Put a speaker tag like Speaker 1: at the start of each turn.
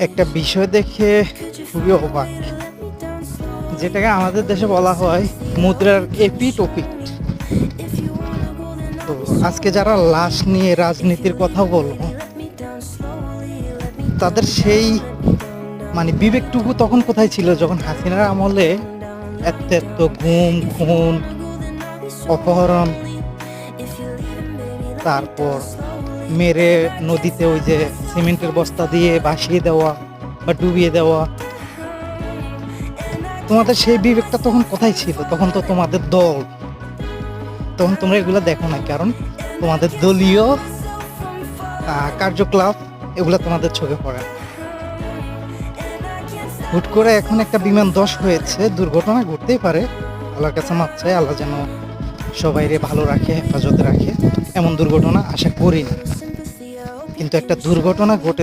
Speaker 1: একটা বিষয় দেখে খুবই অবাক, যেটাকে আমাদের দেশে বলা হয় মুদ্রার এপিট ওপিট। তো আজকে যারা লাশ নিয়ে রাজনীতির কথা বলবো, তাদের সেই মানে বিবেকটুকু তখন কোথায় ছিল যখন হাসিনার আমলে এত এত গুম খুন অপহরণ, তারপর মেরে নদীতে ওই যে সিমেন্টের বস্তা দিয়ে ভাসিয়ে দেওয়া বা ডুবিয়ে দেওয়া। তোমাদের সেই বিবেকটা তখন কোথায় ছিল? তখন তো তোমাদের দল, তখন তোমরা এগুলো দেখো না, কারণ তোমাদের দলীয় কার্যকলাপ এগুলো তোমাদের চোখে পড়ে না। হুট করে এখন একটা বিমান ধস হয়েছে, দুর্ঘটনা ঘটতেই পারে, আল্লাহর কাছে মাপ চাই, আল্লাহ যেন সবাইরে ভালো রাখে, হেফাজতে রাখে। এমন দুর্ঘটনা আশা করি না, কিন্তু একটা দুর্ঘটনা ঘটে